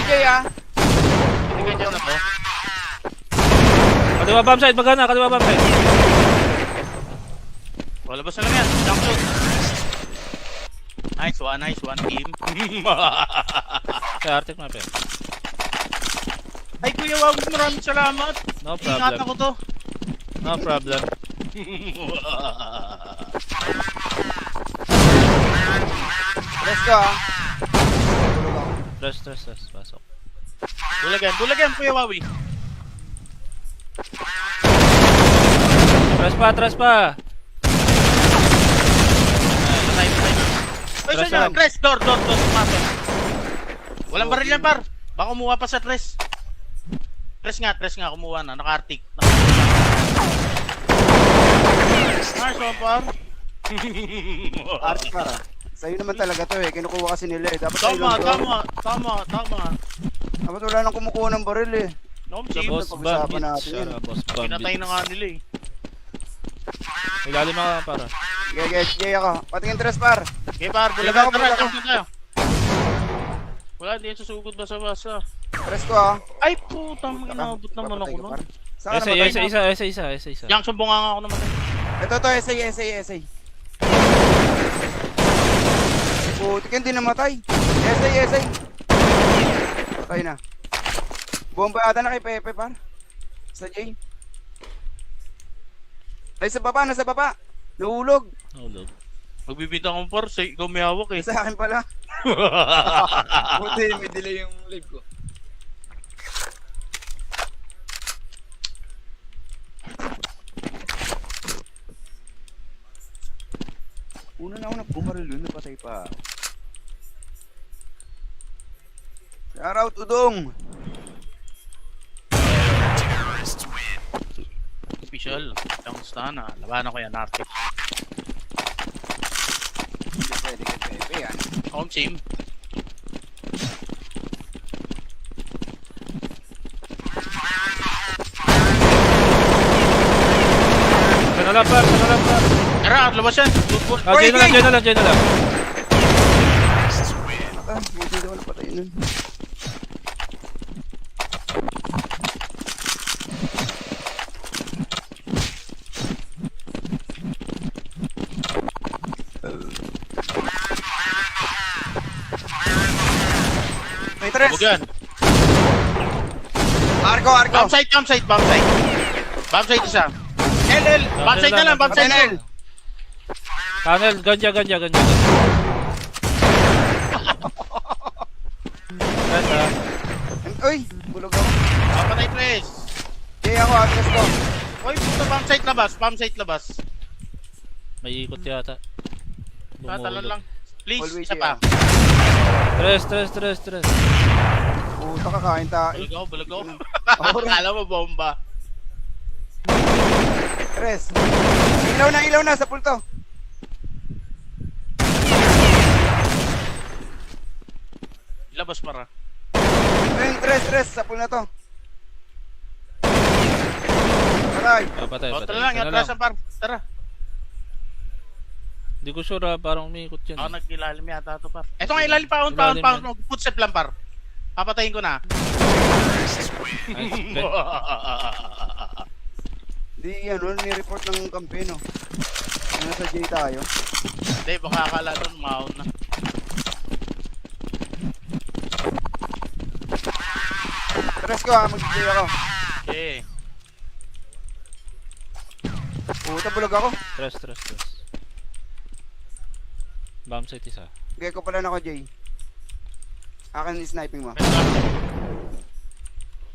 SJ ah. Hindi ka dyan na to. Kaliwa bomb site, magana, kaliwa bomb site. Wala ba sa lang yan? Junction. Nice one team. Kaya Arctic map yan. Ay kuya, wag maraming salamat. No Ingat problem. ako to. No problem. Tres ko ah. Bulog ako. Tres. Pasok. Bulagan, Kuya Wawi. Tres pa. Patay. Ay, Tres saan lang. yan? Tres, door, pumasok. Walang baril yan, par. Baka kumuha pa sa tres. Tres nga, kumuha na. Naka-arctic. Nice one, par. Arte para. Sa'yo naman talaga to eh. Kinukuha kasi nila eh. Dapat sa'yo Tama. lang to. Dapat wala nang kumukuha ng baril eh. No, Sa Chief. boss pag-usapan bandit. natin yun. Siya boss bandit. Pinatay na nga nila eh. Ilalim ako para. J ako. Patingin tres par. Okay, par. Bulagan, tara. Junction tayo. Wala, hindi yan susugod basa-basa. Tres ko ah. Ay, putang inabot naman ako nun. Saan ka namatay? Isa. Junction bunga ako naman. Ito, SA. Puti ka, hindi namatay. SA. Patay na. Bomba ata na kay Pepe par. Sa J. Ay, nasa baba. Nahulog. Hulog. Magbibita akong par, ikaw may hawak eh. Sa akin pala. Buti, may delay yung live ko. Una na ako nagbumaril yun, napatay pa. Shoutout Udong! Official, kamusta na? Labanan ko yan, Arctic. Hindi pwede kay Pepe yan. Home team. Sana lang par. Tara, labas yan. Football. Diyan na lang. Buti daw napatay nun. May tres! Huwag yan. Argo! Bomb site. Bomb site isa. LL. Bomb site na lang. Bomb site na lang. Tunnel, ganja. Tres ha. Uy, bulog ako. Papatay tres. Jay ako, atras ko. Uy, puto, pump site labas. Pump site labas. May ikot yata. Tatalon lang. Please, Always isa pa. Tres. Puta ka, kain tayo. Bulag ako. Ako rin. Akala mo bomba. Tres. Ilaw na sa pulto. Labas para. Ayun, tres, sa pool na to. Patay. Patay. Tara lang, atrasan par. Tara. Hindi ko sure ha, parang umiikot yan. Ako nag-ilalim yata ito par. Eto nga ilalim, pound. Footstep lang par. Papatayin ko na. Nice. Okay. Di ano, ni-report ng kampeno. Ano sa J tayo? Hindi, baka akala doon maon na. Tres ko ha, mag-J ako. Okay. Puta, bulog ako. Tres. Bomb site isa. Gaya ko pala na ako, J. Akin ni sniping mo.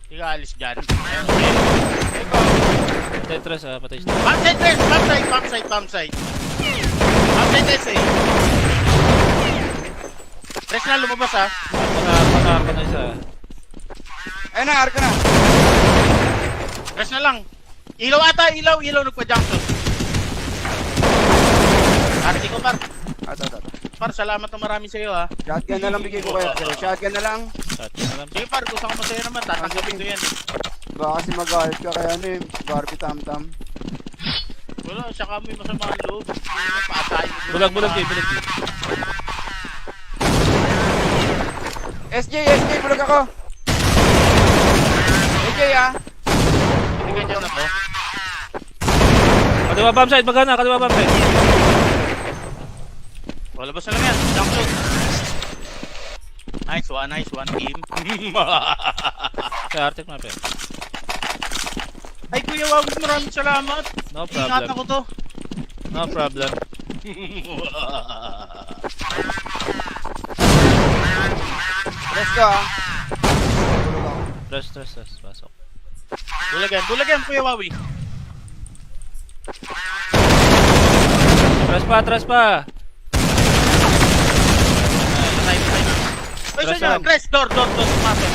Hindi ka alis dyan. Patay tres ha, patay siya. Pump site tres! Pump site. Pump site tres eh. Tres na lumabas ha. Patay isa. Ayun na, arko na. Tres na lang. Ilaw ata, ilaw nagpa-junction. Arti ko par. Ato. Par, salamat na marami sa'yo ha. Shotgun na lang bigay ko kayo. Pero shotgun na lang. Sige par, gusto ko masaya naman. Tatanggapin ko yan eh. Baka kasi mag-guard ka kaya ano eh. Barbie tam-tam. Wala, siya kami masama ang loob. Paatayin mo. Bulag Jay. SJ, bulog ako. SJ ah. Hindi ka dyan ako. Kaliwa bomb site, magana, kaliwa bomb site. Wala ba lang yan? Junction. Nice one team. Kaya Arctic map eh. Ay Kuya Wawis, maraming salamat. No Ingatan problem. ko to. No problem. Tres ko ah. Bulog ako. Tres. Pasok. Bulagan Kuya Wawi. Tres pa. Patay. Ay, Tres saan yan? lang. Tres, door, pumasok.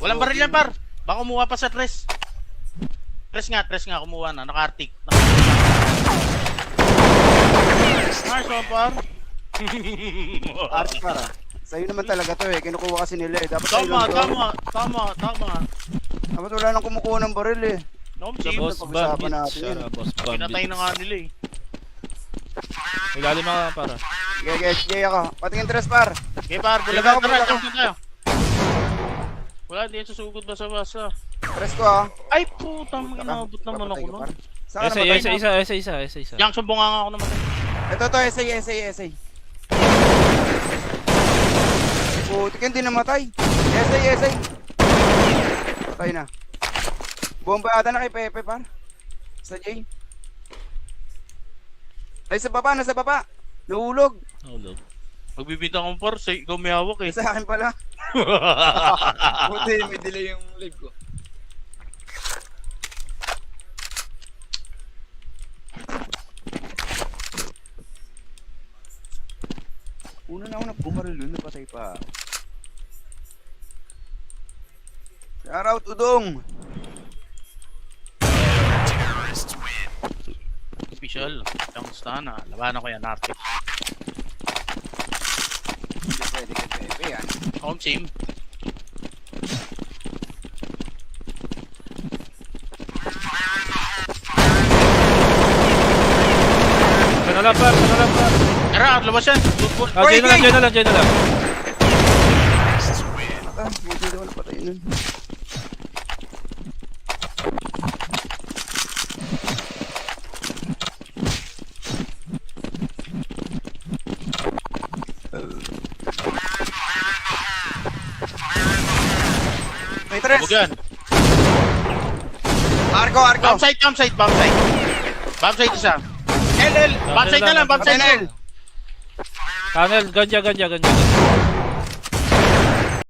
Walang baril yan, par. Baka kumuha pa sa tres. Tres nga, kumuha na. Naka-arctic. Nice one, par. Art para. Sa'yo naman talaga to eh. Kinukuha kasi nila eh. Dapat sa'yo lang to. Tama. Dapat wala nang kumukuha ng baril eh. No, Sa team. boss pag-usapan bomb. natin yun. Sana boss bomb. Pinatay na nga nila eh. Ilalim ako para. SJ ako. Patingin tres par. Okay, par. Bulagan, tara. Junction tayo. Wala, hindi yan susugod basa-basa. Tres ko ah. Ay, putang inabot naman ako nun. Saan ka namatay? Isa. Junction bunga nga ako naman. Ito, essay. Putik hindi namatay. Essay. Patay na. Bomba ata na kay Pepe par. Sa J. Ay sa baba, nasa baba. Nahulog. Hulog. Magbibita akong par, ikaw may hawak eh. Sa akin pala. Buti, may delay yung live ko. Una na ako nagbumaril yun, napatay pa. Shoutout Udong. Official. Kamusta na? Labanan ko yan, Arctic. Hindi pwede kay Pepe yan. Home team. Sana lang par. Tara, labas yan. Good. Jay na lang. Buti daw napatay nun. May tres. Bugan. Arko. Bomb site isa. LL. Bomb site na lang. Tunnel. Tunnel, ganja.